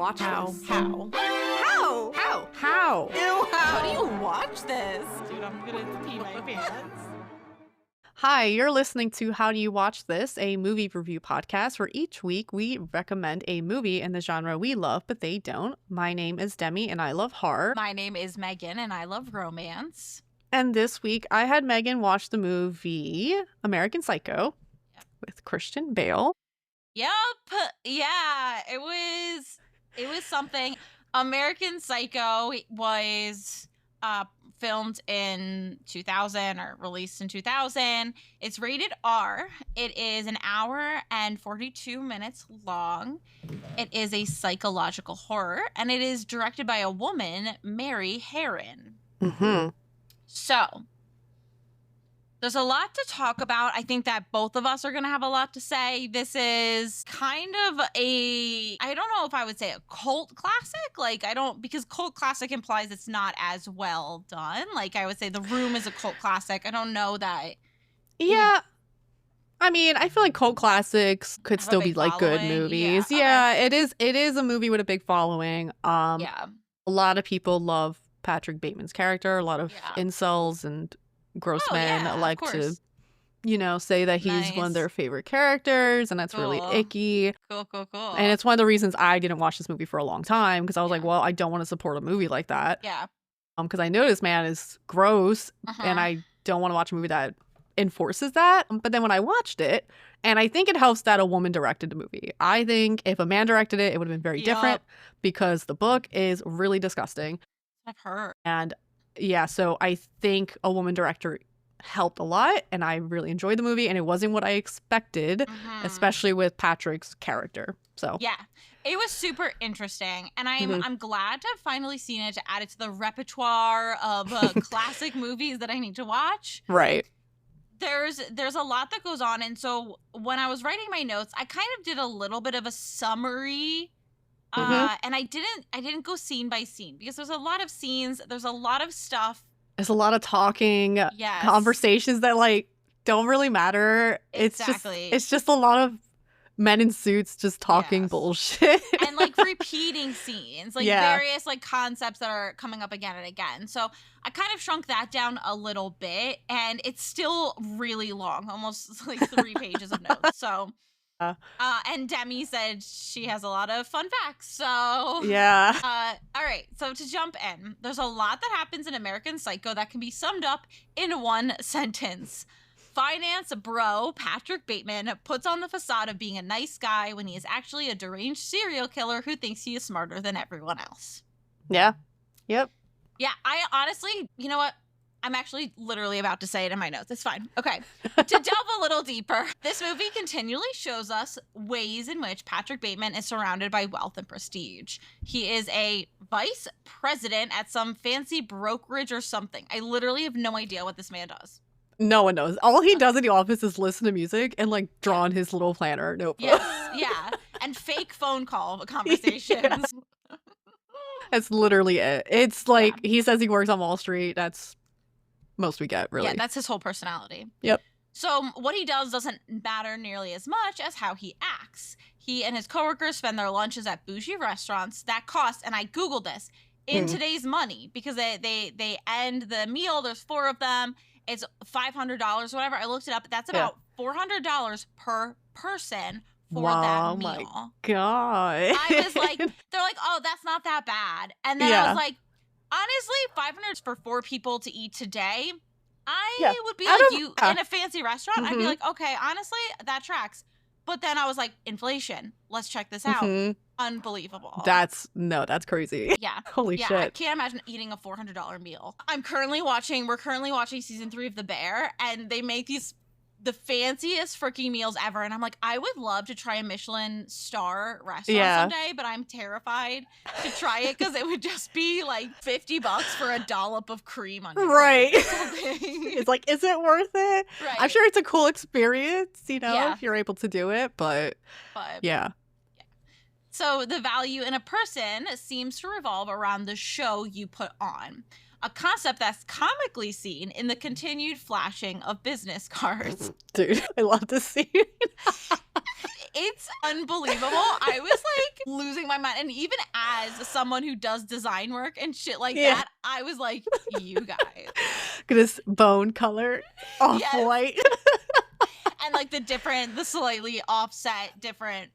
watch How? this? How? How? How? How? Ew, How do you watch this? Dude, I'm gonna pee my pants. Hi, you're listening to How Do You Watch This, a movie review podcast where each week we recommend a movie in the genre we love, but they don't. My name is Demi and I love horror. My name is Megan and I love romance. And this week I had Megan watch the movie American Psycho with Christian Bale. Yep. Yeah, it was something. American Psycho was filmed in 2000 or released in 2000. It's rated R. It is an hour and 42 minutes long. It is a psychological horror, and it is directed by a woman, Mary Herron. Mm-hmm. So, there's a lot to talk about. I think that both of us are going to have a lot to say. This is kind of I don't know if I would say a cult classic. Because cult classic implies it's not as well done. Like, I would say The Room is a cult classic. I don't know that. Yeah. I mean, I feel like cult classics could Have a still be big like good following. movies. Yeah, Yeah, it is a movie with a big following. Yeah. A lot of people love Patrick Bateman's character. A lot of Yeah. incels and gross Oh, men yeah, of like to, course. say that he's one of their favorite characters, and that's really Cool. icky. Cool. And it's one of the reasons I didn't watch this movie for a long time, because I was like, Yeah. well, I don't want to support a movie like that. Yeah. Because I know this man is gross, and Uh-huh. I don't want to watch a movie that enforces that. But then when I watched it, and I think it helps that a woman directed the movie. I think if a man directed it, it would have been very different, because the book is really disgusting. I've heard. And yeah, so I think a woman director helped a lot, and I really enjoyed the movie, and it wasn't what I expected, Mhm. especially with Patrick's character. So Yeah, it was super interesting, and I'm glad to have finally seen it, to add it to the repertoire of classic movies that I need to watch. right. There's a lot that goes on, and so when I was writing my notes, I kind of did a little bit of a summary. And I didn't go scene by scene, because there's a lot of scenes, there's a lot of stuff. There's a lot of talking, Yes. conversations that don't really matter. Exactly. It's just a lot of men in suits just talking Yes. bullshit. And repeating scenes, Yeah. various concepts that are coming up again and again. So I kind of shrunk that down a little bit, and it's still really long, almost 3 pages of notes. So and Demi said she has a lot of fun facts. So Yeah. all right, so to jump in, there's a lot that happens in American Psycho that can be summed up in one sentence. Finance bro Patrick Bateman puts on the facade of being a nice guy when he is actually a deranged serial killer who thinks he is smarter than everyone else. Yeah. Yep. Yeah, I honestly, you know what? I'm actually literally about to say it in my notes. It's fine. Okay. To delve a little deeper, this movie continually shows us ways in which Patrick Bateman is surrounded by wealth and prestige. He is a vice president at some fancy brokerage or something. I literally have no idea what this man does. No one knows. All he does in the office is listen to music and draw on his little planner notebook. Yes, yeah. And fake phone call conversations. That's literally it. It's he says he works on Wall Street. That's most we get, really. Yeah, that's his whole personality. Yep. So what he does doesn't matter nearly as much as how he acts. He and his coworkers spend their lunches at bougie restaurants that cost, and I Googled this, in today's money, because they end the meal, there's 4 of them, it's $500, whatever. I looked it up. That's about $400 per person for that meal. Oh my God. I was like, they're like, oh, that's not that bad. And then I was like, honestly, $500 for 4 people to eat today, I would be in a fancy restaurant. I'd be like, okay, honestly, that tracks. But then I was like, inflation. Let's check this out. Unbelievable. That's crazy. Yeah. Holy shit. I can't imagine eating a $400 meal. We're currently watching season 3 of The Bear, and they make the fanciest freaking meals ever. And I'm like, I would love to try a Michelin star restaurant someday, but I'm terrified to try it, because it would just be $50 for a dollop of cream on your Right. plate. It's like, is it worth it? Right. I'm sure it's a cool experience, Yeah. if you're able to do it, but yeah. So the value in a person seems to revolve around the show you put on. A concept that's comically seen in the continued flashing of business cards. Dude, I love this scene. It's unbelievable. I was like losing my mind. And even as someone who does design work and shit like that, I was like, you guys. This bone color, off white. And like the slightly offset different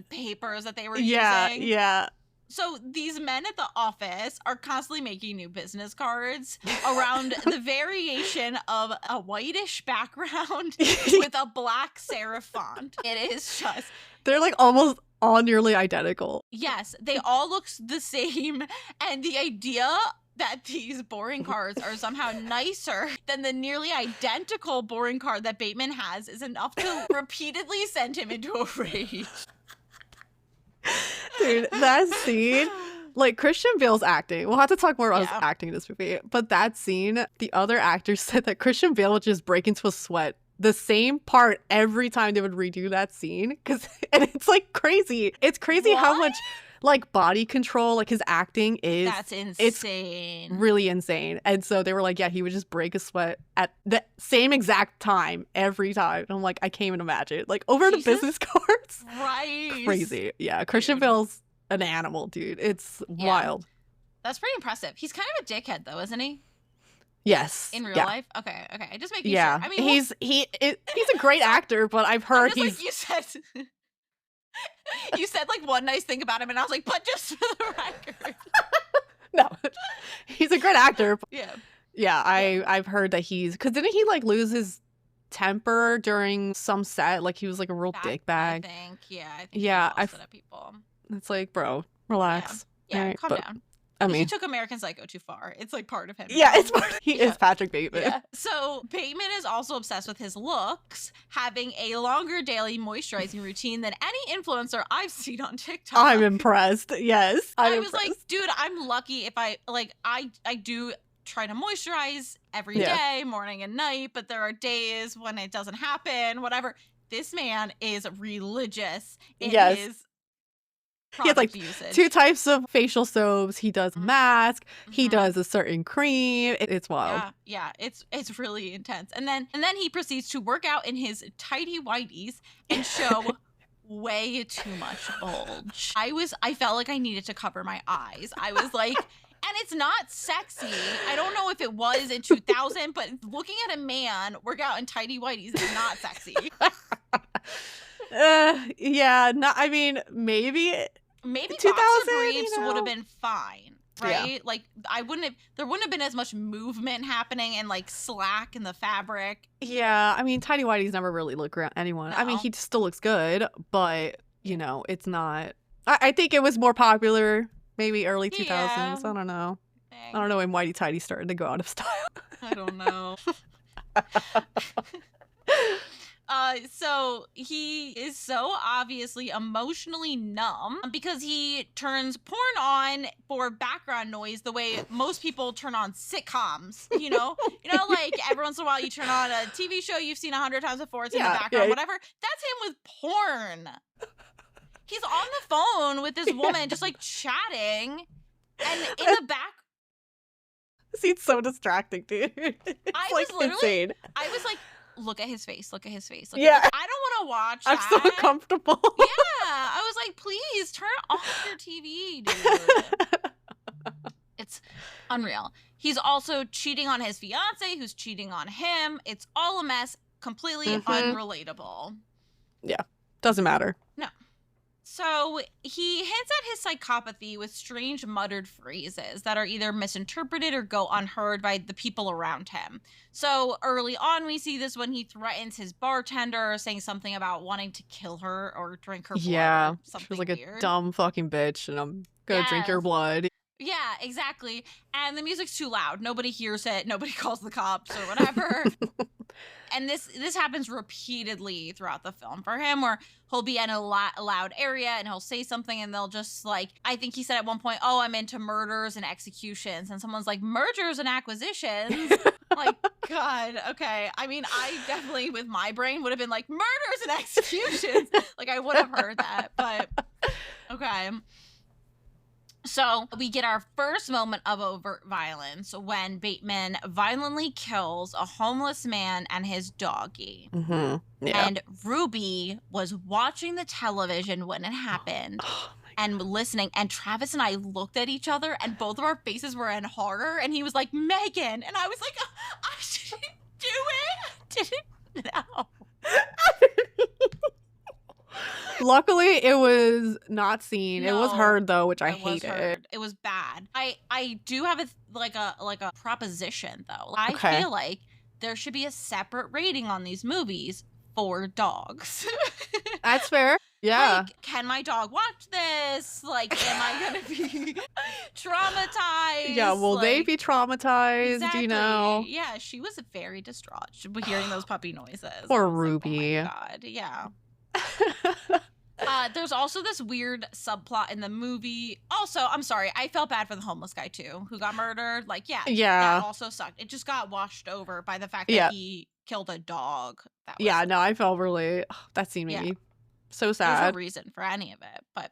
papers that they were using. Yeah. So these men at the office are constantly making new business cards around the variation of a whitish background with a black serif font. It is just... They're like almost all nearly identical. Yes, they all look the same. And the idea that these boring cards are somehow nicer than the nearly identical boring card that Bateman has is enough to repeatedly send him into a rage. Dude, that scene, like Christian Bale's acting. We'll have to talk more about his acting in this movie. But that scene, the other actors said that Christian Bale would just break into a sweat the same part every time they would redo that scene. And it's like crazy. It's crazy how much like body control, like his acting is. That's insane. It's really insane. And so they were like, yeah, he would just break a sweat at the same exact time every time. And I'm like, I can't even imagine. Like over the business cards. Right. Crazy. Yeah. Christian Bale's an animal, dude. It's wild. That's pretty impressive. He's kind of a dickhead though, isn't he? Yes. In real life? Okay. I just making sure. I mean, he's a great actor, but I've heard he's... Like you said... You said like one nice thing about him, and I was like, but just for the record. No. He's a great actor. Yeah, I've heard that because didn't he like lose his temper during some set? Like he was like a real dickbag. I think he lost it at people. It's like, bro, relax. Yeah, calm down. I mean, he took American Psycho too far. It's like part of him. Yeah, it's part he is Patrick Bateman. Yeah. So Bateman is also obsessed with his looks, having a longer daily moisturizing routine than any influencer I've seen on TikTok. I'm impressed. Yes. I was like, dude, I'm lucky if I do try to moisturize every day, morning and night, but there are days when it doesn't happen, whatever. This man is religious in his he has like usage. 2 types of facial soaps. He does mask. He does a certain cream. It's wild. Yeah, it's really intense. And then he proceeds to work out in his tidy whities and show way too much bulge. I felt like I needed to cover my eyes. I was like, and it's not sexy. I don't know if it was in 2000, but looking at a man work out in tidy whities is not sexy. I mean, maybe 2000 briefs would have been fine, right? Yeah. Like there wouldn't have been as much movement happening and like slack in the fabric. Yeah, I mean, tidy whities never really look around anyone. No. I mean, he still looks good, but you know, it's not. I think it was more popular maybe early 2000s. I don't know. I don't know when whitey tidy started to go out of style. I don't know. So he is so obviously emotionally numb because he turns porn on for background noise the way most people turn on sitcoms, you know, like every once in a while you turn on a TV show you've seen 100 times before, it's in the background, whatever. That's him with porn. He's on the phone with this woman just like chatting, and in the back. It's so distracting, dude. It's like insane. I was like, look at his face. Look at his face. I don't want to watch I'm that. so uncomfortable. Yeah. I was like, please turn off your TV, dude. It's unreal. He's also cheating on his fiance, who's cheating on him. It's all a mess. Completely unrelatable. Yeah. Doesn't matter. No. So he hints at his psychopathy with strange muttered phrases that are either misinterpreted or go unheard by the people around him. So early on, we see this when he threatens his bartender, saying something about wanting to kill her or drink her blood. Yeah, or something she was like weird. A dumb fucking bitch, and I'm gonna drink your blood. Yeah, exactly. And the music's too loud. Nobody hears it. Nobody calls the cops or whatever. And this happens repeatedly throughout the film for him, where he'll be in a loud area and he'll say something and they'll just like, I think he said at one point, oh, I'm into murders and executions. And someone's like, mergers and acquisitions? Like, God, okay. I mean, I definitely, with my brain, would have been like, murders and executions. Like, I would have heard that, but okay. So we get our first moment of overt violence when Bateman violently kills a homeless man and his doggy. Yeah. And Ruby was watching the television when it happened and listening. And Travis and I looked at each other and both of our faces were in horror. And he was like, Megan. And I was like, I didn't do it. I didn't know. Luckily, it was not seen. It was No, heard though, which I It was hated. heard. It was bad. I do have a proposition though. I Okay. feel like there should be a separate rating on these movies for dogs. That's fair. Yeah. Like, can my dog watch this? Like, am I gonna be traumatized? Yeah, will they Like, be traumatized, exactly. you know? Yeah, she was very distraught hearing those puppy noises. Poor I was like, Ruby. oh my God, yeah. There's also this weird subplot in the movie. Also, I'm sorry, I felt bad for the homeless guy too, who got murdered. Like, yeah, that also sucked. It just got washed over by the fact that he killed a dog. That was, Yeah, no, I felt really, that scene made me so there's sad. no reason for any of it. But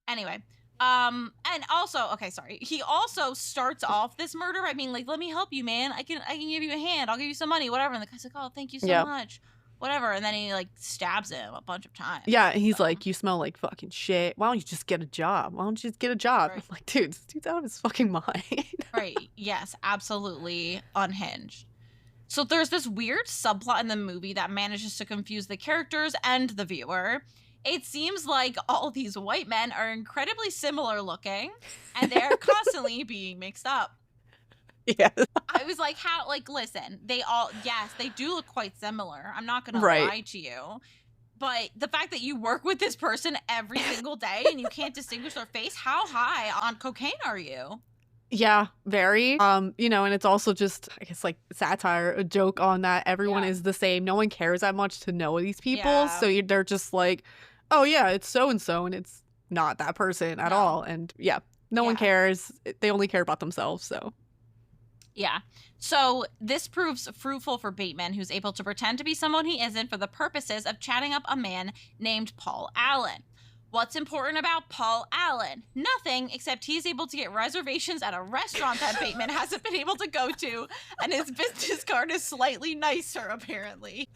anyway, and also, okay, sorry. He also starts off this murder by being like, let me help you, man. I can give you a hand. I'll give you some money, whatever. And the guy's like, oh, thank you so much. Whatever. And then he like stabs him a bunch of times. Yeah, he's like, you smell like fucking shit. Why don't you just get a job? Why don't you just get a job? Right. I'm like, dude, this dude's out of his fucking mind. Right. Yes, absolutely unhinged. So there's this weird subplot in the movie that manages to confuse the characters and the viewer. It seems like all these white men are incredibly similar looking and they're constantly being mixed up. Yeah. I was like, how, like, listen, they do look quite similar. I'm not going to Right. lie to you. But the fact that you work with this person every single day and you can't distinguish their face, how high on cocaine are you? Yeah, very. You know, and it's also just, I guess, like satire, a joke on that everyone is the same. No one cares that much to know these people. Yeah. So they're just like, oh, yeah, it's so-and-so, and it's not that person at all. And yeah, no one cares. They only care about themselves, so. Yeah. So this proves fruitful for Bateman, who's able to pretend to be someone he isn't for the purposes of chatting up a man named Paul Allen. What's important about Paul Allen? Nothing, except he's able to get reservations at a restaurant that Bateman hasn't been able to go to, and his business card is slightly nicer, apparently.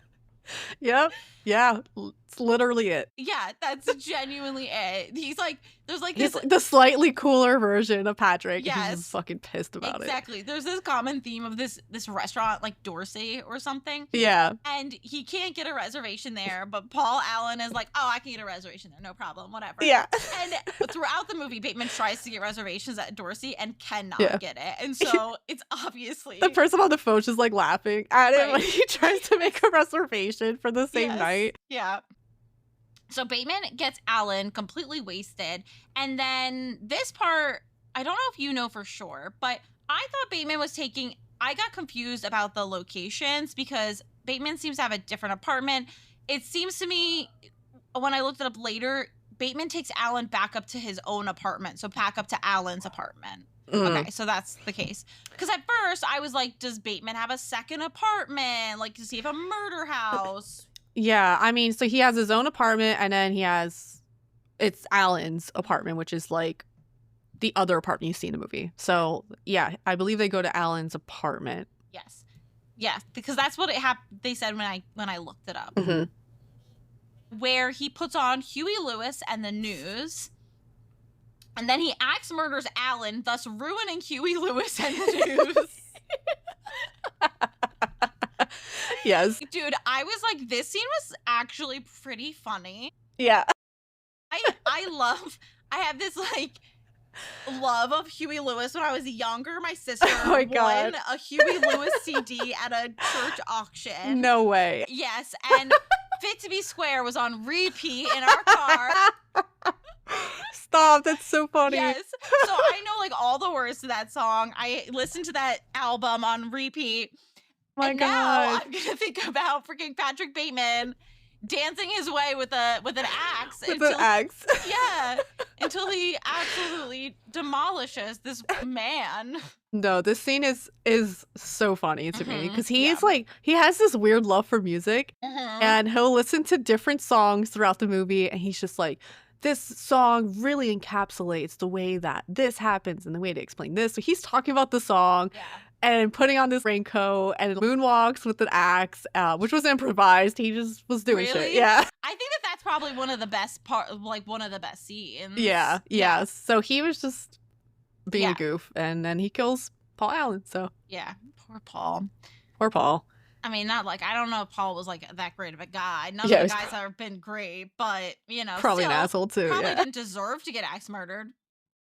Yep. Yeah. It's literally it. Yeah, that's genuinely it. He's like, there's like He's this. the slightly cooler version of Patrick. Yes. He's just fucking pissed about it. Exactly. There's this common theme of this restaurant, like Dorsey or something. Yeah. And he can't get a reservation there, but Paul Allen is like, oh, I can get a reservation there, no problem, whatever. Yeah. And throughout the movie, Bateman tries to get reservations at Dorsey and cannot get it. And so it's obviously The person on the phone just like laughing at him when Right. he tries to make a reservation for the same night. Yeah. So Bateman gets Allen completely wasted. And then this part, I don't know if you know for sure, but I thought Bateman was I got confused about the locations because Bateman seems to have a different apartment. It seems to me, when I looked it up later, Bateman takes Allen back up to his own apartment. So back up to Allen's apartment. Okay, so that's the case. Because at first I was like, does Bateman have a second apartment? Like, does he have a murder house? Yeah, I mean, so he has his own apartment, and then it's Alan's apartment, which is like the other apartment you see in the movie. So yeah, I believe they go to Alan's apartment. Yes. Yeah, because that's what they said when I looked it up. Mm-hmm. Where he puts on Huey Lewis and the News, and then he axe murders Allen, thus ruining Huey Lewis and the News. Yes. Dude, I was like, this scene was actually pretty funny. Yeah. I have this like love of Huey Lewis. When I was younger, my sister won a Huey Lewis CD at a church auction. No way. Yes, and Fit to Be Square was on repeat in our car. Stop, that's so funny. Yes. So I know like all the words to that song. I listened to that album on repeat. My and God. now I'm gonna think about freaking Patrick Bateman dancing his way with an axe. With an axe. Yeah. Until he absolutely demolishes this man. No, this scene is so funny to me because he's Yeah. like, he has this weird love for music and he'll listen to different songs throughout the movie and he's just like, this song really encapsulates the way that this happens and the way to explain this. So he's talking about the song and putting on this raincoat and moonwalks with an axe, which was improvised. He just was doing shit. Yeah. I think that's probably one of the best one of the best scenes. Yeah. So he was just being a goof, and then he kills Paul Allen. So yeah, poor Paul. Poor Paul. I mean, not like, I don't know if Paul was like that great of a guy. None of the guys have been great, but you know, probably still, an asshole too. Probably didn't deserve to get axe murdered.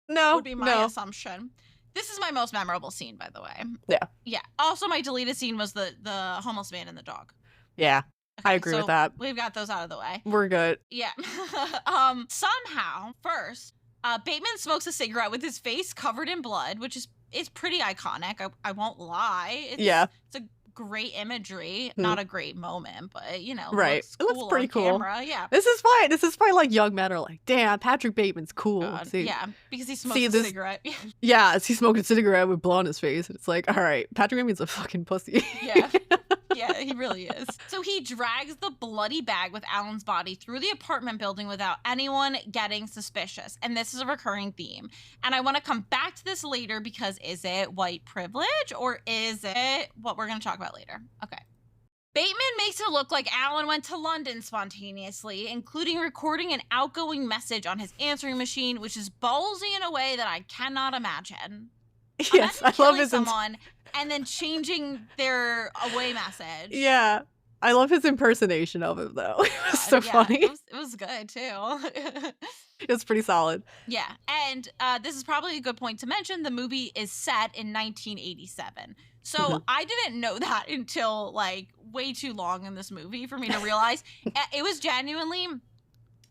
No, would be my assumption. This is my most memorable scene, by the way. Yeah. Also, my deleted scene was the homeless man and the dog. Yeah, okay, I agree with that. We've got those out of the way. We're good. Yeah. Somehow, first, Bateman smokes a cigarette with his face covered in blood, which is pretty iconic. I won't lie. It's a great imagery, not a great moment, but you know, right. It looks pretty cool. Camera. Yeah. This is why like young men are like, damn, Patrick Bateman's cool. Yeah, because he smokes a cigarette. Yeah, he's smoking a cigarette with blood on his face. And it's like, all right, Patrick Bateman's a fucking pussy. Yeah. Yeah, he really is. So he drags the bloody bag with Alan's body through the apartment building without anyone getting suspicious. And this is a recurring theme. And I want to come back to this later because is it white privilege or is it what we're going to talk about later? Okay. Bateman makes it look like Alan went to London spontaneously, including recording an outgoing message on his answering machine, which is ballsy in a way that I cannot imagine. Yes, I love his someone and then changing their away message. Yeah, I love his impersonation of him though. It was so funny. It was good too. It was pretty solid. Yeah, and this is probably a good point to mention. The movie is set in 1987. So I didn't know that until like way too long in this movie for me to realize. It was genuinely.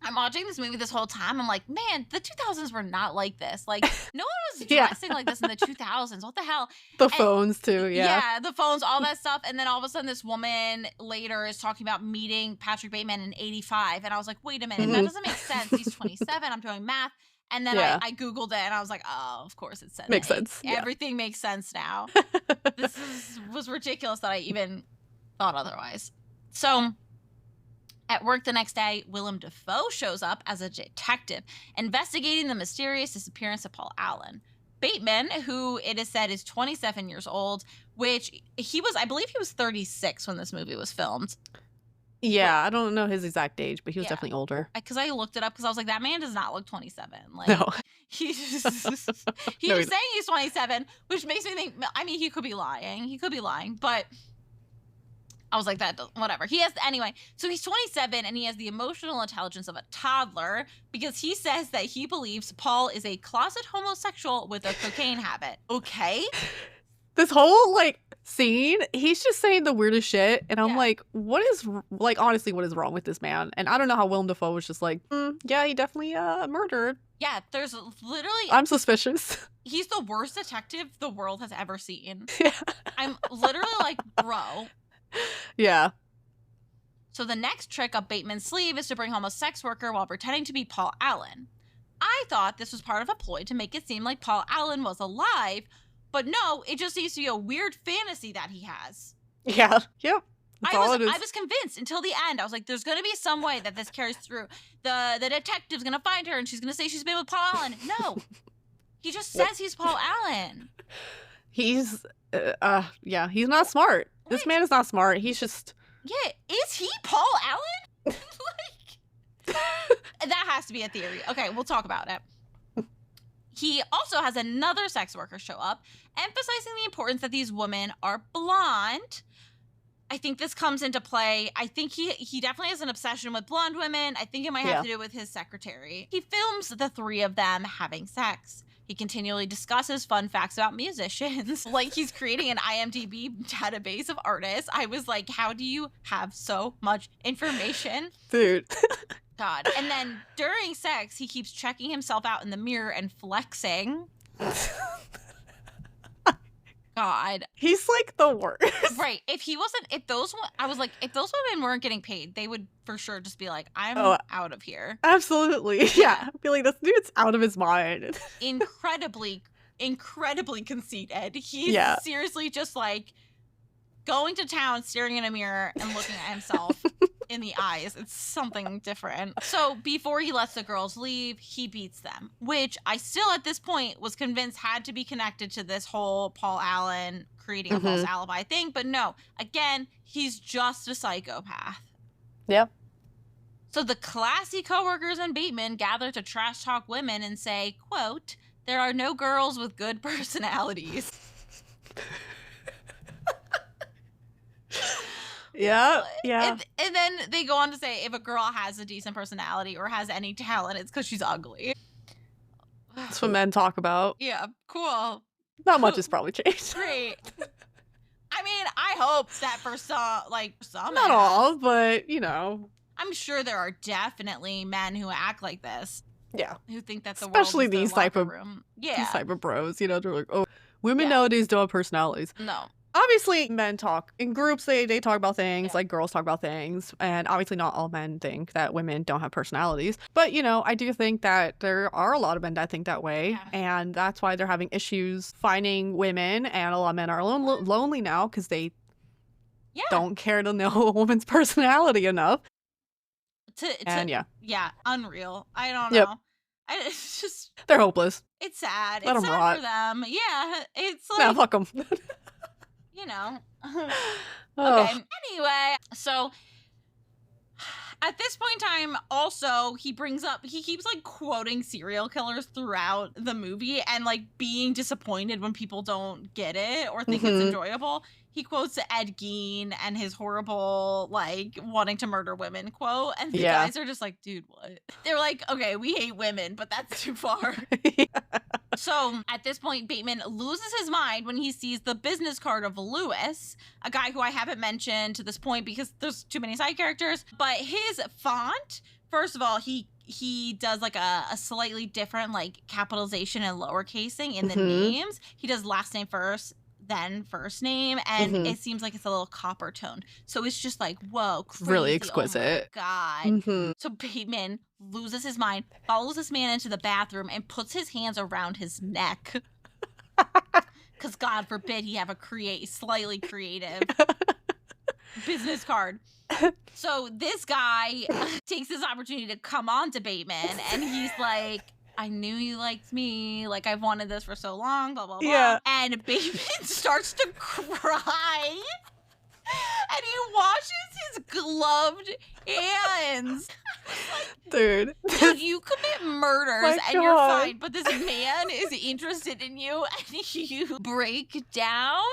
I'm watching this movie this whole time. I'm like, man, the 2000s were not like this. Like, no one was dressing like this in the 2000s. What the hell? Phones, too, Yeah, the phones, all that stuff. And then all of a sudden, this woman later is talking about meeting Patrick Bateman in 85. And I was like, wait a minute, that doesn't make sense. He's 27. I'm doing math. And then I Googled it, and I was like, oh, of course it said makes sense. Everything makes sense now. This was ridiculous that I even thought otherwise. So... at work the next day, Willem Dafoe shows up as a detective investigating the mysterious disappearance of Paul Allen. Bateman, who it is said is 27 years old, which I believe he was 36 when this movie was filmed. Yeah, I don't know his exact age, but he was definitely older. Because I looked it up because I was like, that man does not look 27. Like, no. He's saying he's 27, which makes me think, I mean, he could be lying, but... I was like, whatever. Anyway, so he's 27 and he has the emotional intelligence of a toddler because he says that he believes Paul is a closet homosexual with a cocaine habit. Okay. This whole, like, scene, he's just saying the weirdest shit. And I'm like, honestly, what is wrong with this man? And I don't know how Willem Dafoe was just like, yeah, he definitely murdered. Yeah, there's literally... I'm suspicious. He's the worst detective the world has ever seen. Yeah. I'm literally like, bro... Yeah. So the next trick up Bateman's sleeve is to bring home a sex worker while pretending to be Paul Allen. I thought this was part of a ploy to make it seem like Paul Allen was alive, but no, it just seems to be a weird fantasy that he has. Yeah. Yep. I was convinced until the end. I was like, there's going to be some way that this carries through. The detective's going to find her and she's going to say she's been with Paul Allen. No. He just says he's Paul Allen. He's he's not smart. This man is not smart. He's just... Yeah, is he Paul Allen? That has to be a theory. Okay, we'll talk about it. He also has another sex worker show up, emphasizing the importance that these women are blonde. I think this comes into play. I think he definitely has an obsession with blonde women. I think it might have to do with his secretary. He films the three of them having sex. He continually discusses fun facts about musicians. Like he's creating an IMDb database of artists. I was like, how do you have so much information? Dude. God. And then during sex, he keeps checking himself out in the mirror and flexing. God. He's like the worst. Right. If those women weren't getting paid, they would for sure just be like, I'm out of here. Absolutely. Yeah. I feel like this dude's out of his mind. Incredibly conceited. He's seriously just like, going to town, staring in a mirror, and looking at himself in the eyes. It's something different. So before he lets the girls leave, he beats them, which I still at this point was convinced had to be connected to this whole Paul Allen creating a false alibi thing. But no, again, he's just a psychopath. Yep. So the classy coworkers and Bateman gather to trash talk women and say, quote, "There are no girls with good personalities." Yeah. And then they go on to say, if a girl has a decent personality or has any talent, it's because she's ugly. That's what men talk about. Yeah, cool. Not much has probably changed. Great. I mean, I hope that for some, not all, but you know, I'm sure there are definitely men who act like this. Yeah. Who think that the especially world is these their type of room. these type of bros, you know, they're like, oh, women nowadays don't have personalities. No. Obviously, men talk in groups. They talk about things like girls talk about things, and obviously not all men think that women don't have personalities. But you know, I do think that there are a lot of men that think that way, and that's why they're having issues finding women. And a lot of men are lonely now because they don't care to know a woman's personality enough. Unreal. I don't know. It's just they're hopeless. It's sad. Let it's them sad rot. for them. Yeah, it's like Nah, fuck them. you know. Okay. Anyway, so at this point in time, also he keeps like quoting serial killers throughout the movie and like being disappointed when people don't get it or think it's enjoyable. He quotes Ed Gein and his horrible, like, wanting to murder women quote. And the guys are just like, dude, what? They're like, okay, we hate women, but that's too far. So at this point, Bateman loses his mind when he sees the business card of Lewis, a guy who I haven't mentioned to this point because there's too many side characters. But his font, first of all, he does like a slightly different like capitalization and lowercasing in the names. He does last name first, then first name, and it seems like it's a little copper toned. So it's just like, whoa, crazy. Really exquisite. Oh my God. So Bateman loses his mind, follows this man into the bathroom, and puts his hands around his neck. Because God forbid he have a slightly creative business card. So this guy takes this opportunity to come on to Bateman, and he's like, I knew you liked me. Like, I've wanted this for so long, blah, blah, blah. Yeah. And Bateman starts to cry. And he washes his gloved hands. Dude, you commit murders and you're fine, but this man is interested in you and you break down?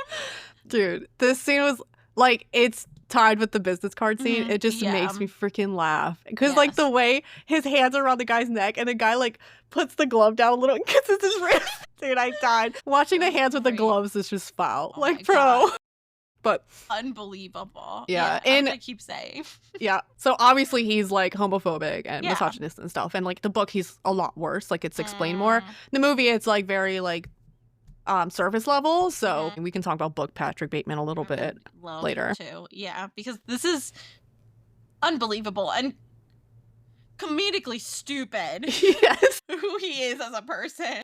Dude, this scene was, like, it's tied with the business card scene. It just makes me freaking laugh. Because, like, the way his hands are around the guy's neck and the guy, like, puts the glove down a little and kisses his wrist. Dude, I died. Watching the hands with the gloves is just foul. Oh like, bro. God. But unbelievable. Yeah. And I keep saying. Yeah. So obviously he's like homophobic and misogynist and stuff. And like the book, he's a lot worse. Like it's explained more. The movie, it's like very like surface level. So we can talk about book Patrick Bateman a little bit later. Too. Yeah. Because this is unbelievable and comedically stupid. Yes. Who he is as a person.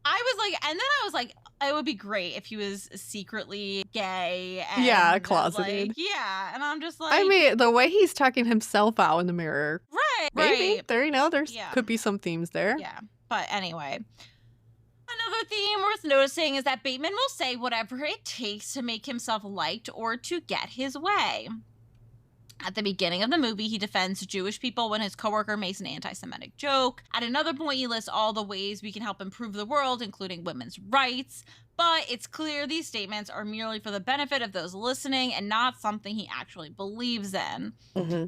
I was like, and then I was like, it would be great if he was secretly gay. And closeted. Like, and I'm just like, I mean, the way he's checking himself out in the mirror. Right. Maybe. There, you know, there's could be some themes there. Yeah. But anyway. Another theme worth noticing is that Bateman will say whatever it takes to make himself liked or to get his way. At the beginning of the movie, he defends Jewish people when his coworker makes an anti-Semitic joke. At another point, he lists all the ways we can help improve the world, including women's rights. But it's clear these statements are merely for the benefit of those listening and not something he actually believes in.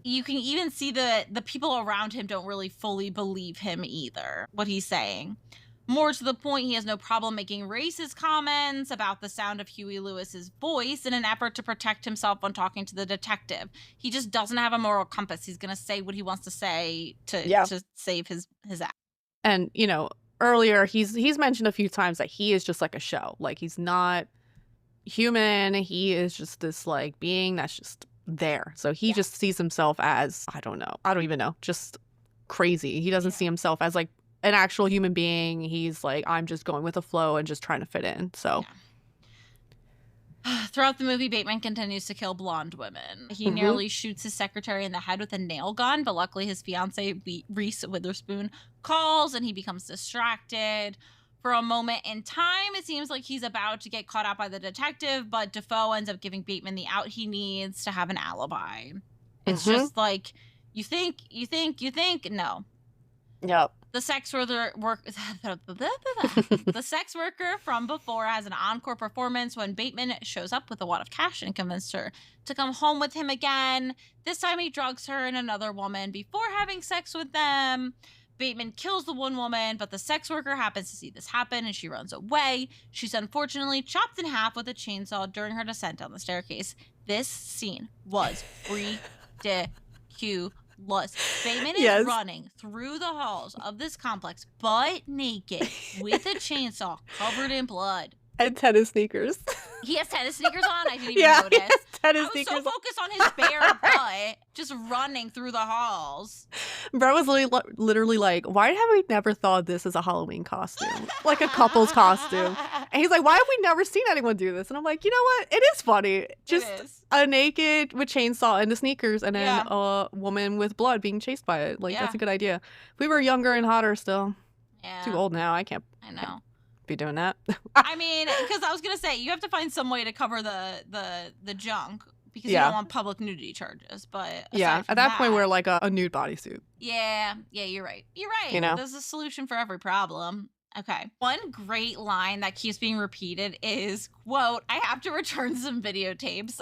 You can even see the people around him don't really fully believe him either, what he's saying. More to the point, he has no problem making racist comments about the sound of Huey Lewis's voice in an effort to protect himself when talking to the detective. He just doesn't have a moral compass. He's going to say what he wants to say to save his act. And, you know, earlier he's mentioned a few times that he is just like a show. Like he's not human. He is just this like being that's just there. So he just sees himself as, I don't even know, just crazy. He doesn't see himself as like an actual human being. He's like, I'm just going with the flow and just trying to fit in. So Throughout the movie, Bateman continues to kill blonde women. He Mhm. nearly shoots his secretary in the head with a nail gun, but luckily his fiancee, Reese Witherspoon, calls and he becomes distracted. For a moment in time, it seems like he's about to get caught out by the detective, but Defoe ends up giving Bateman the out he needs to have an alibi. It's Mhm. just like, you think, no. Yep. The sex worker the sex worker from before has an encore performance when Bateman shows up with a wad of cash and convinced her to come home with him again. This time he drugs her and another woman before having sex with them. Bateman kills the one woman, but the sex worker happens to see this happen and she runs away. She's unfortunately chopped in half with a chainsaw during her descent down the staircase. This scene was ridiculous. Bateman is running through the halls of this complex butt naked with a chainsaw covered in blood. And tennis sneakers. He has tennis sneakers on? I didn't even notice. He has tennis I was sneakers so focused on his bare butt, just running through the halls. Bro was literally like, why have we never thought of this as a Halloween costume? Like a couple's costume. And he's like, why have we never seen anyone do this? And I'm like, you know what? It is funny. Just a naked with chainsaw and the sneakers and then a woman with blood being chased by it. Like, that's a good idea. If we were younger and hotter still. Yeah. Too old now. I know. Can't be doing that. I mean, because I was going to say, you have to find some way to cover the junk. Because you don't want public nudity charges, but at that point we're like a nude bodysuit. Yeah, you're right. You know, there's a solution for every problem. Okay. One great line that keeps being repeated is, quote, "I have to return some videotapes."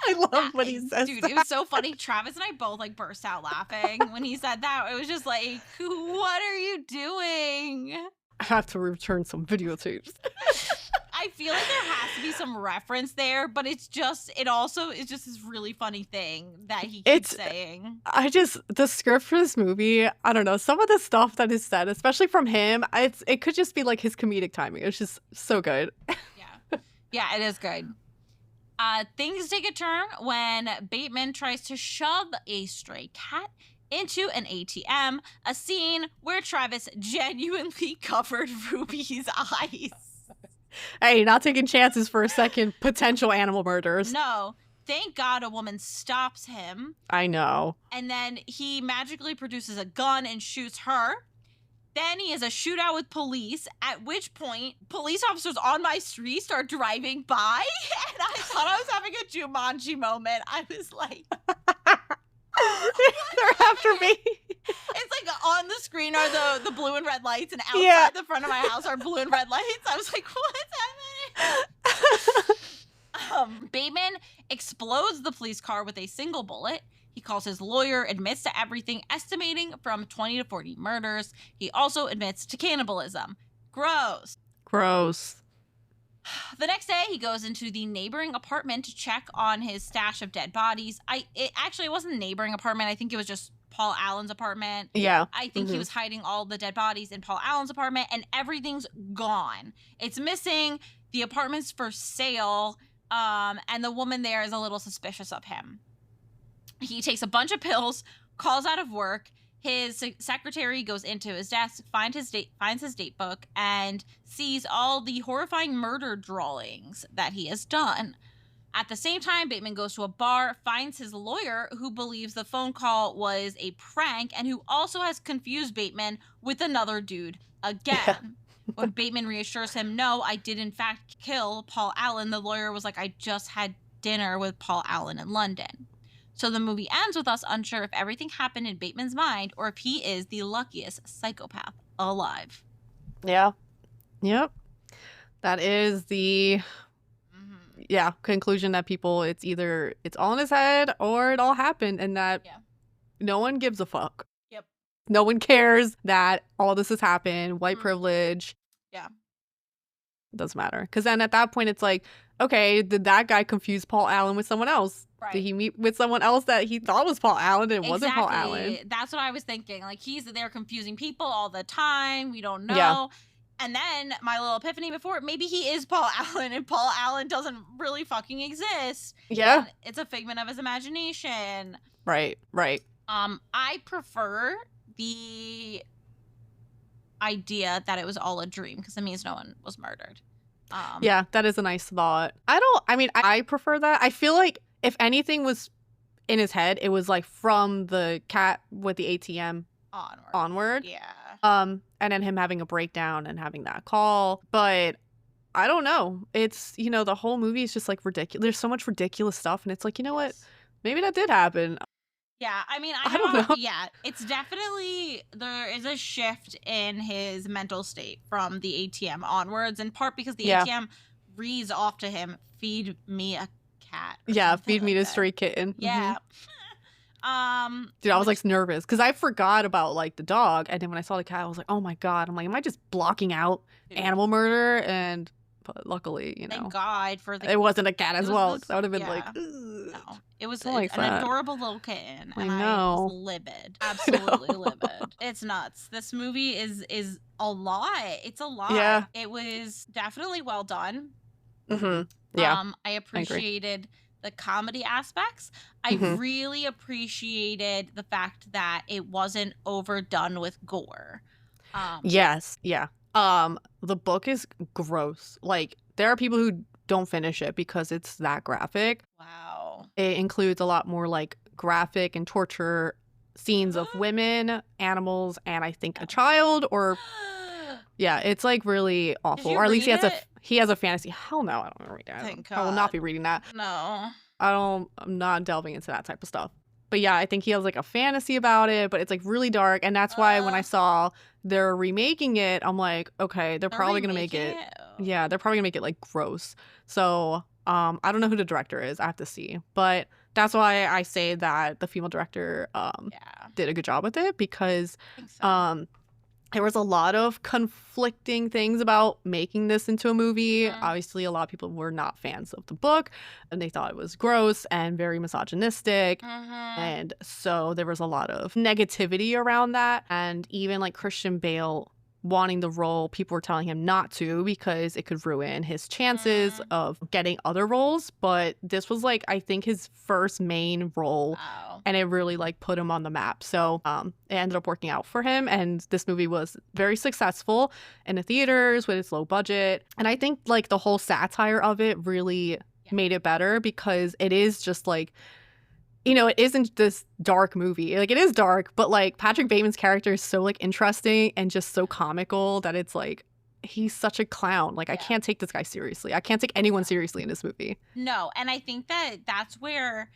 I love what he says. Dude, it was so funny. Travis and I both like burst out laughing when he said that. It was just like, what are you doing? I have to return some videotapes. I feel like there has to be some reference there, but it also is just this really funny thing that he keeps saying. The script for this movie, I don't know, some of the stuff that is said, especially from him, it could just be like his comedic timing. It's just so good. Yeah, it is good. Things take a turn when Bateman tries to shove a stray cat into an ATM, a scene where Travis genuinely covered Ruby's eyes. Hey, not taking chances for a second. Potential animal murders. No. Thank God a woman stops him. I know. And then he magically produces a gun and shoots her. Then he has a shootout with police, at which point police officers on my street start driving by. And I thought I was having a Jumanji moment. I was like... They're after me. It's like on the screen are the blue and red lights, and outside the front of my house are blue and red lights. I was like, what's happening? Bateman explodes the police car with a single bullet. He calls his lawyer, admits to everything, estimating from 20 to 40 murders. He also admits to cannibalism. Gross. The next day, he goes into the neighboring apartment to check on his stash of dead bodies. It wasn't a neighboring apartment. I think it was just Paul Allen's apartment. Yeah. I think he was hiding all the dead bodies in Paul Allen's apartment, and everything's gone. It's missing. The apartment's for sale, and the woman there is a little suspicious of him. He takes a bunch of pills, calls out of work. His secretary goes into his desk, finds his date book, and sees all the horrifying murder drawings that he has done. At the same time, Bateman goes to a bar, finds his lawyer, who believes the phone call was a prank, and who also has confused Bateman with another dude again. Yeah. When Bateman reassures him, no, I did in fact kill Paul Allen, the lawyer was like, I just had dinner with Paul Allen in London. So the movie ends with us unsure if everything happened in Bateman's mind or if he is the luckiest psychopath alive. Yeah. Yep. That is the conclusion that people, it's either it's all in his head or it all happened, and that no one gives a fuck. Yep. No one cares that all this has happened. White privilege. Yeah. It doesn't matter. Because then at that point it's like, okay, did that guy confuse Paul Allen with someone else? Right. Did he meet with someone else that he thought was Paul Allen and it wasn't Paul Allen? That's what I was thinking. Like, he's there confusing people all the time. We don't know. Yeah. And then my little epiphany before, maybe he is Paul Allen and Paul Allen doesn't really fucking exist. Yeah. And it's a figment of his imagination. Right. I prefer the idea that it was all a dream because it means no one was murdered. Yeah, that is a nice thought. I prefer that. I feel like if anything was in his head, it was like from the cat with the ATM onward. Yeah. And then him having a breakdown and having that call. But I don't know. It's, the whole movie is just like ridiculous. There's so much ridiculous stuff. And it's like, what? Maybe that did happen. Yeah, I mean, I don't know. Yeah, it's definitely, there is a shift in his mental state from the ATM onwards, in part because the ATM reads off to him, feed me a cat. Yeah, feed me like a that. stray kitten. Yeah. Dude, I was like nervous because I forgot about like the dog, and then when I saw the cat, I was like, oh my God. I'm like, am I just blocking out animal murder? And but luckily, thank God for it wasn't a cat as well. Because I would have been like, no, it was like an adorable little kitten, and I was livid, absolutely livid. It's nuts. This movie is a lot. It's a lot. Yeah, it was definitely well done. Yeah, I appreciated the comedy aspects. I really appreciated the fact that it wasn't overdone with gore. Yes, yeah. The book is gross. Like, there are people who don't finish it because it's that graphic. Wow. It includes a lot more like graphic and torture scenes of women, animals, and I think a child, or yeah, it's like really awful. Or at least he has a fantasy. Hell no, I don't read that. I will not be reading that. No. I'm not delving into that type of stuff. But yeah, I think he has like a fantasy about it, but it's like really dark. And that's why when I saw they're remaking it, I'm like, okay, they're probably going to make it. Yeah, they're probably going to make it like gross. So I don't know who the director is. I have to see. But that's why I say that the female director did a good job with it, because there was a lot of conflicting things about making this into a movie. Obviously, a lot of people were not fans of the book, and they thought it was gross and very misogynistic. And so there was a lot of negativity around that. And even like Christian Bale wanting the role, people were telling him not to because it could ruin his chances of getting other roles. But this was like, I think, his first main role. Wow. And it really like put him on the map. So it ended up working out for him. And this movie was very successful in the theaters with its low budget. And I think like the whole satire of it really made it better, because it is just like, it isn't this dark movie. Like, it is dark, but like Patrick Bateman's character is so like interesting and just so comical that it's like, he's such a clown. Like, I can't take this guy seriously. I can't take anyone seriously in this movie. No, and I think that that's where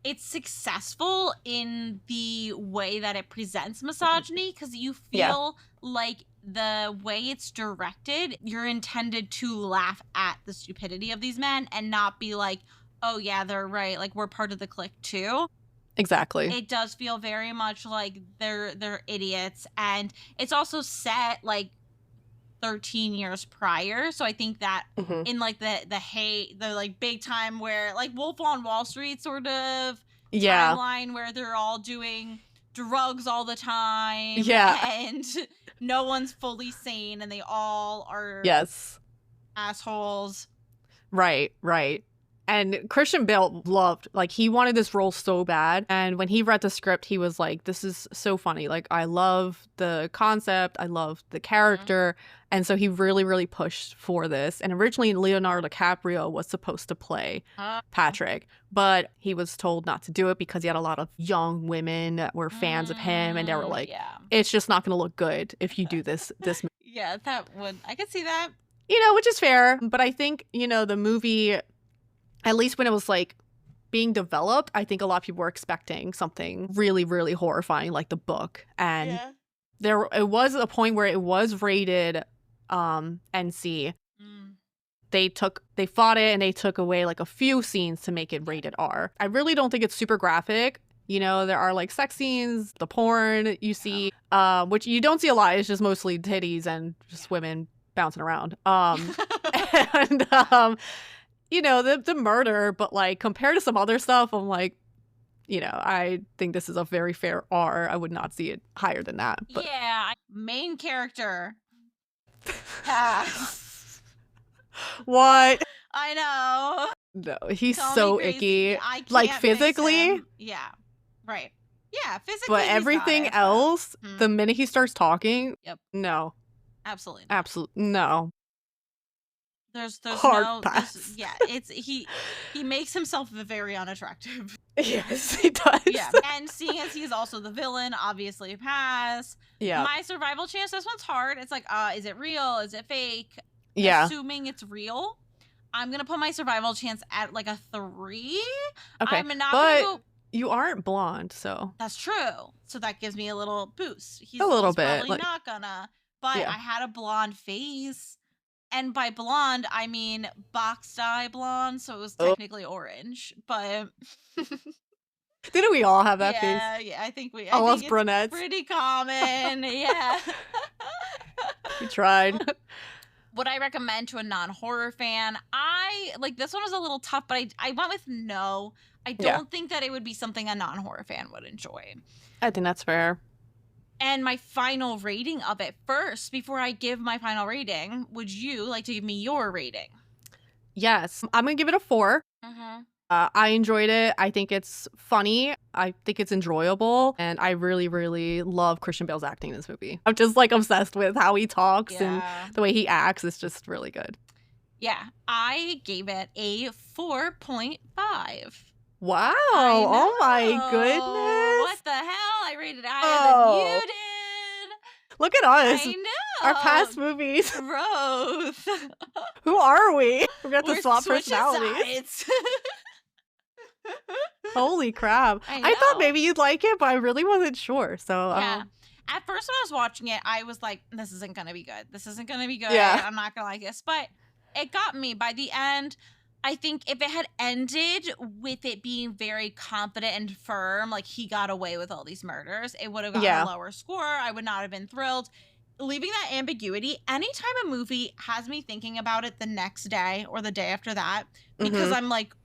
it's successful in the way that it presents misogyny, because you feel like the way it's directed, you're intended to laugh at the stupidity of these men and not be like, oh yeah, they're right, like we're part of the clique too. Exactly. It does feel very much like they're idiots, and it's also set like 13 years prior, so I think that in like the like big time where like Wolf on Wall Street sort of timeline where they're all doing drugs all the time, and no one's fully sane and they all are assholes. Right. And Christian Bale he wanted this role so bad. And when he read the script, he was like, this is so funny. Like, I love the concept. I love the character. And so he really, really pushed for this. And originally, Leonardo DiCaprio was supposed to play Patrick, but he was told not to do it because he had a lot of young women that were fans of him. And they were like, it's just not going to look good if you do this movie. Yeah, I could see that. Which is fair. But I think, the movie, at least when it was like being developed, I think a lot of people were expecting something really, really horrifying like the book. And it was a point where it was rated NC. They fought it and they took away like a few scenes to make it rated R. I really don't think it's super graphic. There are like sex scenes, the porn you see, which you don't see a lot. It's just mostly titties and just women bouncing around. And the murder, but like compared to some other stuff, I'm like, I think this is a very fair R. I would not see it higher than that. But main character. What? I know. No, he's so icky. Like physically. Yeah. Right. Yeah, physically. But everything else, the minute he starts talking, no. Absolutely. Absolutely no. There's Hard no pass. yeah, it's he makes himself very unattractive. Yes, he does. Yeah, and seeing as he's also the villain, obviously pass. Yeah. My survival chance, this one's hard. It's like, is it real? Is it fake? Yeah. Assuming it's real, I'm gonna put my survival chance at like a 3. Okay. I'm not but gonna go. you aren't blonde, so That's true. So that gives me a little boost. He's a little he's bit. probably Like, not gonna. But yeah. I had a blonde face. And by blonde, I mean box dye blonde, so it was Oh. technically orange. But Didn't we all have that face? yeah, I think All us it's brunettes. pretty common. Yeah. We tried. Would I recommend to a non-horror fan? I like this one was a little tough, but I went with no. I don't think that it would be something a non-horror fan would enjoy. I think that's fair. And my final rating of it first, before I give my final rating, would you like to give me your rating? Yes. I'm going to give it a 4. Mm-hmm. I enjoyed it. I think it's funny. I think it's enjoyable. And I really, really love Christian Bale's acting in this movie. I'm just like obsessed with how he talks and the way he acts. It's just really good. Yeah. I gave it a 4.5. Wow. Oh my goodness. What the hell? I rated higher than you did. Look at us. I know. Our past movies. Growth. Who are we? We're going to have to swap switching personalities. sides. Holy crap. I thought maybe you'd like it, but I really wasn't sure. So, yeah. At first, when I was watching it, I was like, this isn't going to be good. This isn't going to be good. Yeah. I'm not going to like this. But it got me. By the end, I think if it had ended with it being very confident and firm, like he got away with all these murders, it would have gotten a lower score. I would not have been thrilled. Leaving that ambiguity, anytime a movie has me thinking about it the next day or the day after that, because I'm like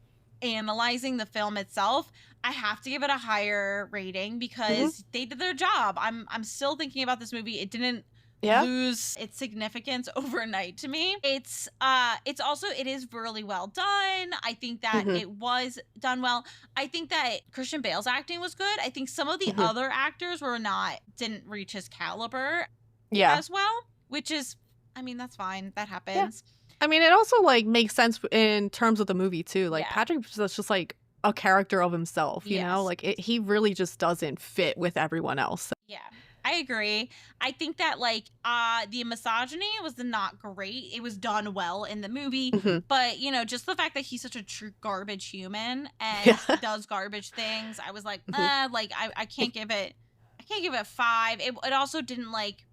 analyzing the film itself, I have to give it a higher rating because they did their job. I'm still thinking about this movie. It didn't lose its significance overnight to me. It's also, it is really well done. I think that it was done well. I think that Christian Bale's acting was good. I think some of the other actors didn't reach his caliber as well, which is, I mean, that's fine. That happens. Yeah. I mean, it also like makes sense in terms of the movie too. Like Patrick is just like a character of himself, you know, like he really just doesn't fit with everyone else. Yeah, I agree. I think that like the misogyny was not great. It was done well in the movie, but you know, just the fact that he's such a true garbage human and does garbage things, I was like, like I can't give it. I can't give it a 5. It also didn't like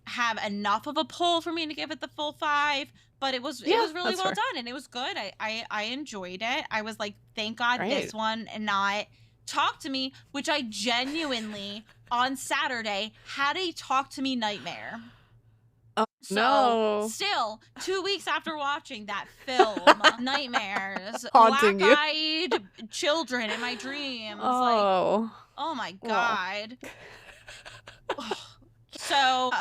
have enough of a pull for me to give it the full 5. But it was really well done and it was good. I enjoyed it. I was like, thank God this one and not Talk to Me, which I genuinely on Saturday had a Talk to Me nightmare. No. Still, 2 weeks after watching that film, nightmares, haunting black-eyed children in my dreams. Like, oh my God. So,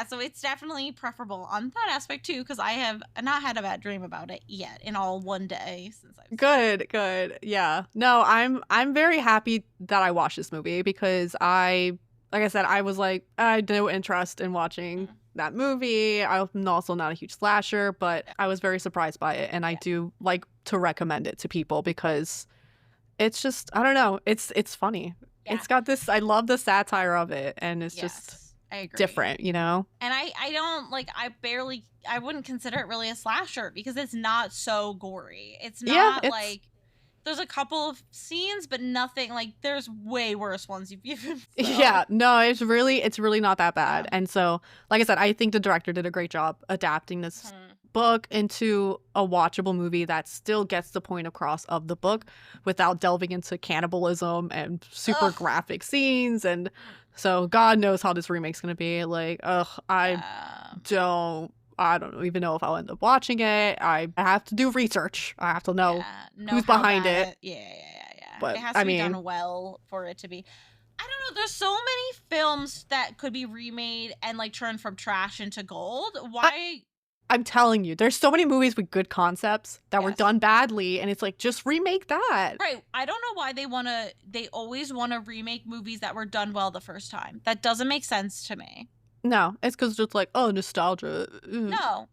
so it's definitely preferable on that aspect too, because I have not had a bad dream about it yet in all one day since I've Good. Yeah. No, I'm very happy that I watched this movie because like I said, I was like, I had no interest in watching that movie. I'm also not a huge slasher, but I was very surprised by it. And I do like to recommend it to people because it's just, I don't know, it's funny. Yeah. It's got this, I love the satire of it. And it's just I agree. Different, you know? And I don't like, I wouldn't consider it really a slasher because it's not so gory. It's not like, there's a couple of scenes, but nothing like, there's way worse ones you've given. So. Yeah, no, it's really not that bad. Yeah. And so, like I said, I think the director did a great job adapting this book into a watchable movie that still gets the point across of the book without delving into cannibalism and super graphic scenes. And so God knows how this remake's going to be. Like, I don't even know if I'll end up watching it. I have to do research. I have to know who's behind it. Yeah. But it has to be done well for it to be. I don't know. There's so many films that could be remade and like turned from trash into gold. Why? I'm telling you, there's so many movies with good concepts that were done badly, and it's like, just remake that. Right. I don't know why they always want to remake movies that were done well the first time. That doesn't make sense to me. No, it's because it's like, oh, nostalgia. No.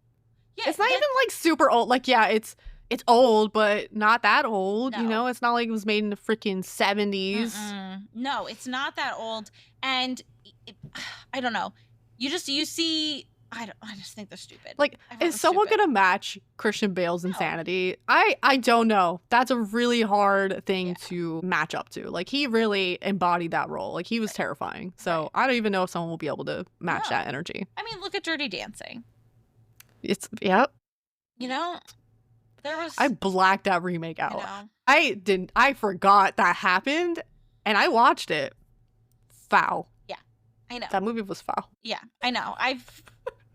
Yeah, It's not even like super old. Like, yeah, it's old, but not that old. You No. know, it's not like it was made in the freaking 70s. No, it's not that old. And I don't know. You see. I just think they're stupid. Like, Everyone is was someone stupid. gonna match Christian Bale's No. insanity? I don't know. That's a really hard thing Yeah. to match up to. Like, he really embodied that role. Like, he was terrifying. So Right. I don't even know if someone will be able to match No. that energy. I mean, look at Dirty Dancing. It's yep. You know, there was. I blacked that remake out. You know, I forgot that happened, and I watched it. Foul. I know. That movie was foul. Yeah, I know.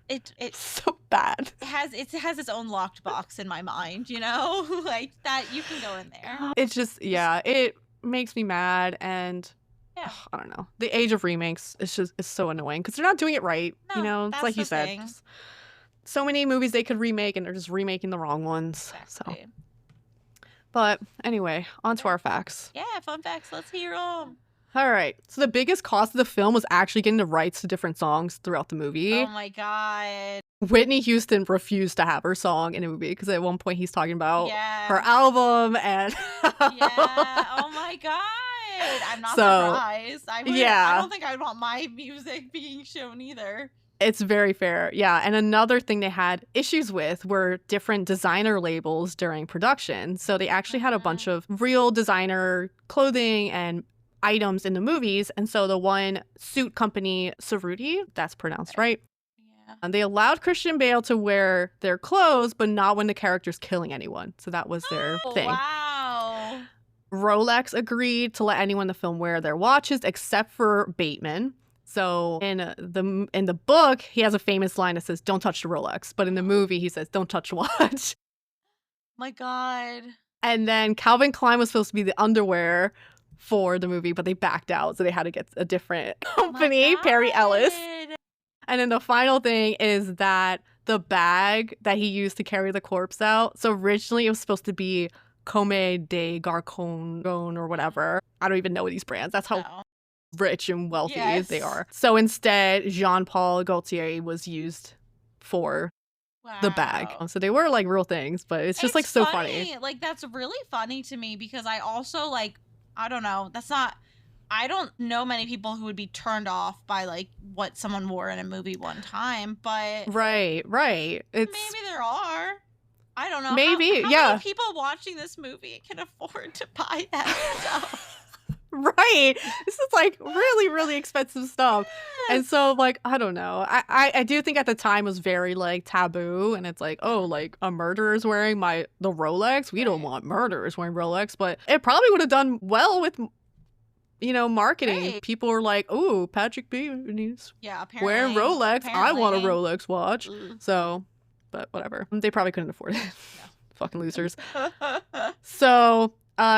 It So bad. has its own locked box in my mind. You know, like that you can go in there. It's just it makes me mad, and Yeah. I don't know. The age of remakes is so annoying because they're not doing it right. No, You know, it's that's like you the said. thing. Just so many movies they could remake, and they're just remaking the wrong ones. Exactly. So, but anyway, on to our facts. Yeah, fun facts. Let's hear them. All right. So the biggest cost of the film was actually getting the rights to different songs throughout the movie. Oh my god. Whitney Houston refused to have her song in a movie because at one point he's talking about Yeah. her album and Yeah. Oh my god. I'm not So, surprised. I yeah. don't think I would want my music being shown either. It's very fair. Yeah. And another thing they had issues with were different designer labels during production. So they actually had a bunch of real designer clothing and items in the movies. And so the one suit company, Cerruti, that's pronounced right. Yeah. And they allowed Christian Bale to wear their clothes, but not when the character's killing anyone. So that was their thing. Wow. Rolex agreed to let anyone in the film wear their watches except for Bateman. So in the book, he has a famous line that says, "Don't touch the Rolex." But in the movie, he says, "Don't touch the watch." My god. And then Calvin Klein was supposed to be the underwear for the movie, but they backed out. So they had to get a different company, Perry Ellis. And then the final thing is that the bag that he used to carry the corpse out. So originally it was supposed to be Comme des Garçons or whatever. I don't even know these brands. That's how rich and wealthy they are. So instead, Jean-Paul Gaultier was used for the bag. So they were like real things, but it's just like so funny. Like that's really funny to me because I also like, I don't know, I don't know many people who would be turned off by like what someone wore in a movie one time, but Right. It's maybe there are. I don't know. Maybe, how yeah. many people watching this movie can afford to buy that stuff? Right. This is like really, really expensive stuff. And so like, I don't know. I do think at the time it was very like taboo, and it's like, oh, like a murderer's wearing the Rolex. We don't want murderers wearing Rolex, but it probably would have done well with marketing. Right. People are like, oh, Patrick Bateman is Apparently. wearing Rolex. I want a Apparently. Rolex watch. Ugh. So, but whatever. They probably couldn't afford it. Fucking losers. So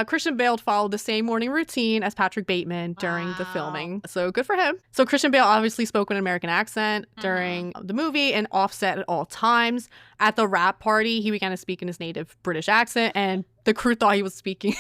Christian Bale followed the same morning routine as Patrick Bateman during the Wow. filming. So good for him. So Christian Bale obviously spoke with an American accent during the movie and offset at all times. At the rap party, he began to speak in his native British accent, and the crew thought he was speaking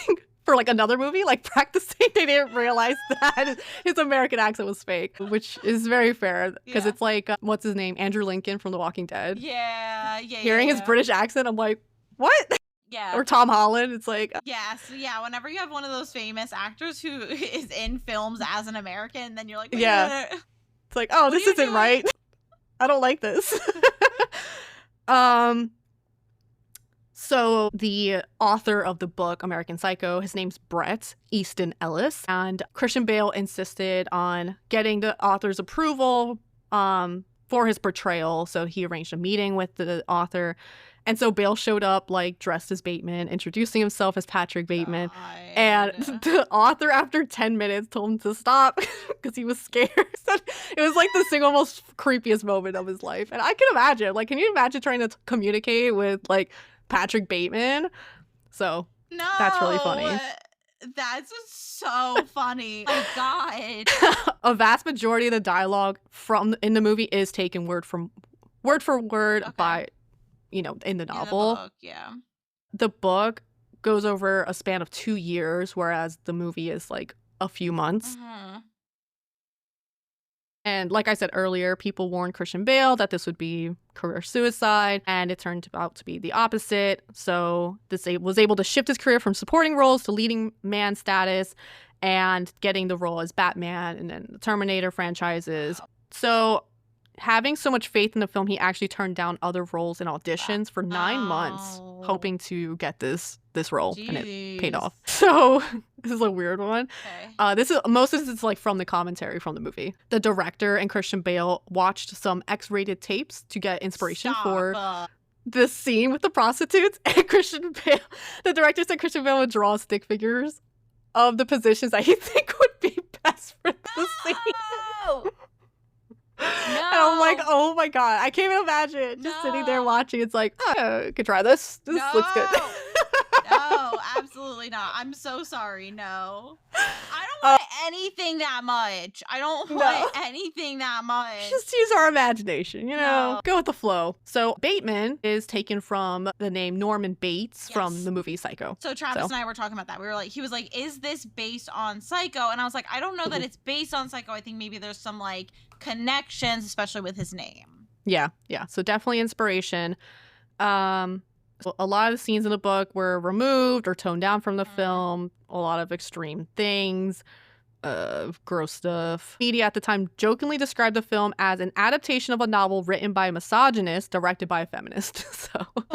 for like another movie, like practicing. They didn't realize that his American accent was fake, which is very fair because it's like, what's his name? Andrew Lincoln from The Walking Dead. Yeah. Hearing his British accent, I'm like, what? Yeah. Or Tom Holland, it's like, Yeah, so whenever you have one of those famous actors who is in films as an American, then you're like, wait a minute. it's like, oh, this are you isn't doing? right. I don't like this. So the author of the book American Psycho, his name's Bret Easton Ellis, and Christian Bale insisted on getting the author's approval for his portrayal. So he arranged a meeting with the author. And so Bale showed up like dressed as Bateman, introducing himself as Patrick Bateman. And the author, after 10 minutes, told him to stop because he was scared. So it was like the single most creepiest moment of his life. And I can imagine, like, can you imagine trying to communicate with like Patrick Bateman? So No, that's really funny. That's so funny. Oh my God. A vast majority of the dialogue in the movie is taken word for word by, in the novel. In the book, yeah. The book goes over a span of 2 years, whereas the movie is like a few months. And like I said earlier, people warned Christian Bale that this would be career suicide, and it turned out to be the opposite. So this was able to shift his career from supporting roles to leading man status and getting the role as Batman and then the Terminator franchises. So having so much faith in the film, he actually turned down other roles and auditions for 9 months, hoping to get this role, and it paid off. So this is a weird one. Okay. Most of this is like from the commentary from the movie. The director and Christian Bale watched some X-rated tapes to get inspiration for this scene with the prostitutes, and the director said Christian Bale would draw stick figures of the positions that he think would be best for the scene. No! And I'm like, oh my god, I can't even imagine just sitting there watching. It's like, oh, I could try this. This looks good. No, absolutely not. I'm so sorry. No. I don't want anything that much. I don't want anything that much. Just use our imagination, you know? No. Go with the flow. So Bateman is taken from the name Norman Bates from the movie Psycho. So Travis and I were talking about that. We were like, he was like, is this based on Psycho? And I was like, I don't know that it's based on Psycho. I think maybe there's some like connections, especially with his name. Yeah. So definitely inspiration. A lot of the scenes in the book were removed or toned down from the film. A lot of extreme things, gross stuff. Media at the time jokingly described the film as an adaptation of a novel written by a misogynist, directed by a feminist. So, it's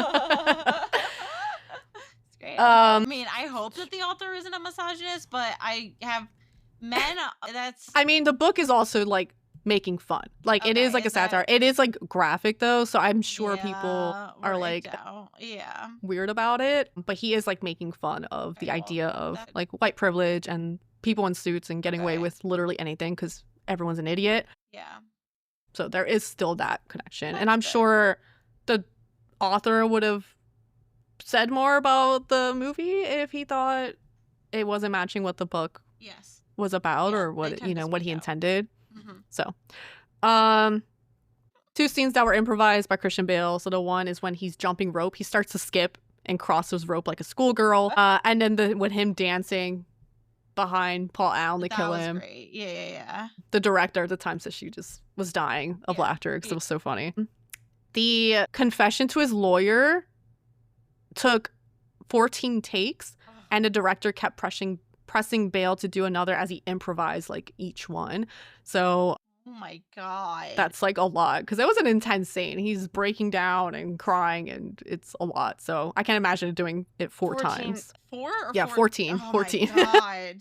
great. I mean, I hope that the author isn't a misogynist, but I have men. I mean, the book is also like making fun. Like it is like a satire. It is like graphic though, so I'm sure people are like weird about it. But he is like making fun of the idea of like white privilege and people in suits and getting away with literally anything because everyone's an idiot. Yeah. So there is still that connection. And I'm sure the author would have said more about the movie if he thought it wasn't matching what the book was about or what what he intended. So, 2 scenes that were improvised by Christian Bale. So the one is when he's jumping rope, he starts to skip and crosses rope like a schoolgirl. And then with him dancing behind Paul Allen to kill him. Great. Yeah. The director at the time said she just was dying of laughter because it was so funny. The confession to his lawyer took 14 takes, and the director kept pressing Bale to do another as he improvised like each one. So oh my god, that's like a lot because it was an intense scene. He's breaking down and crying and it's a lot. So I can't imagine doing it 4 times. 4 or yeah 14 oh 14 my god.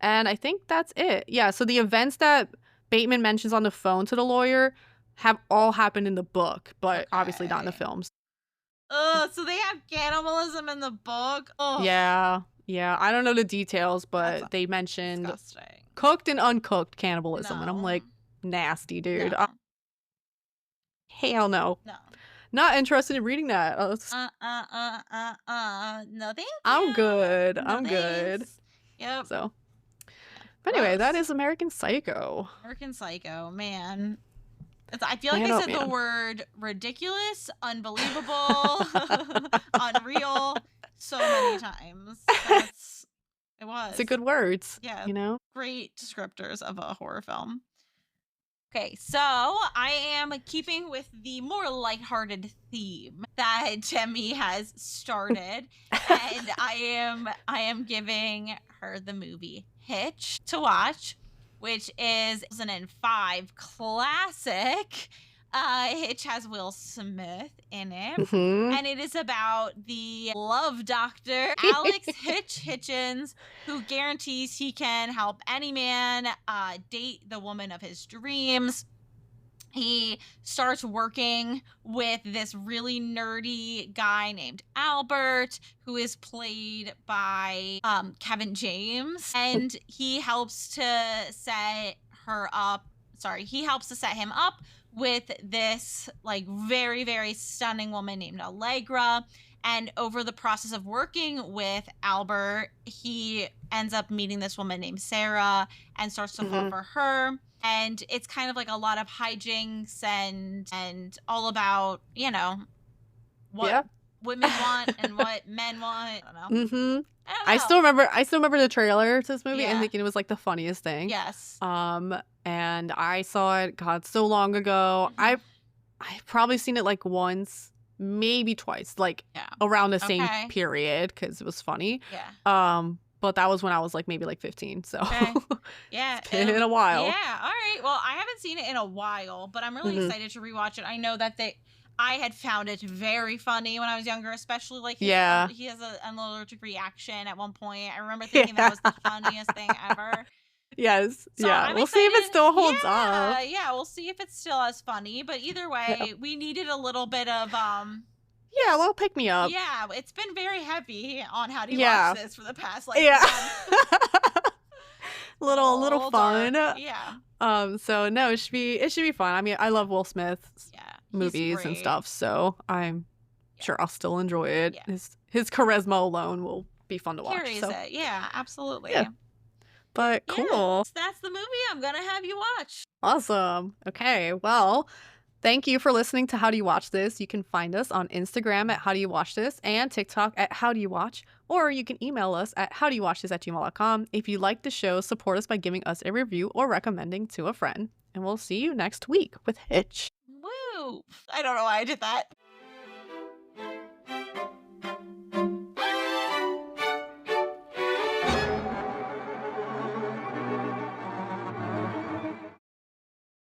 And I think that's it. Yeah, so the events that Bateman mentions on the phone to the lawyer have all happened in the book, but obviously not in the films. So they have cannibalism in the book. Yeah, I don't know the details, but they mentioned cooked and uncooked cannibalism. And I'm like, nasty, dude. No. Hell no. No. Not interested in reading that. No, thank you. I'm good. No, I'm good. Yep. So, but anyway, that is American Psycho. American Psycho, man. I feel like I said the word ridiculous, unbelievable, unreal so many times. It was. It's a good words. Yeah. You know? Great descriptors of a horror film. Okay, so I am keeping with the more lighthearted theme that Demi has started, and I am giving her the movie Hitch to watch, which is a 2005 classic. Hitch has Will Smith in it, and it is about the love doctor, Alex Hitchens, who guarantees he can help any man date the woman of his dreams. He starts working with this really nerdy guy named Albert, who is played by Kevin James, and he helps to set him up with this like very, very stunning woman named Allegra. And over the process of working with Albert, he ends up meeting this woman named Sarah and starts to fall for her. And it's kind of like a lot of hijinks and all about, what women want and what men want. I don't know. I still remember the trailer to this movie and thinking it was like the funniest thing. Yes. and I saw it, God, so long ago. Mhm. I've probably seen it like once, maybe twice, like Yeah. around the same Okay. period because it was funny. Yeah. But that was when I was like maybe like 15, so Okay. Yeah. it's been a while. Yeah. All right. Well, I haven't seen it in a while, but I'm really Mhm. excited to rewatch it. I know that I had found it very funny when I was younger, especially like Yeah. he has an allergic reaction at one point. I remember thinking that was the funniest thing ever. Yes. So Yeah. I'm We'll see if it excited. still holds Yeah, up. yeah. We'll see if it's still as funny. But either Yeah. way, we needed a little bit of Yeah, well, pick me up. Yeah, it's been very heavy on how do you Yeah. watch this for the past like Yeah. month. little fun. Yeah. So no, it should be fun. I mean, I love Will Smith's Yeah. movies and great. stuff, so I'm sure I'll still enjoy it. Yeah. His charisma alone will be fun to watch. Carries So. it. Yeah, absolutely. Yeah. But Yeah, cool. so that's the movie I'm gonna have you watch. Awesome. Okay, well, thank you for listening to How Do You Watch This. You can find us on Instagram at How Do You Watch This and TikTok at How Do You Watch, or you can email us at howdoyouwatchthis@gmail.com. If you like the show, support us by giving us a review or recommending to a friend. And we'll see you next week with Hitch. Woo! I don't know why I did that.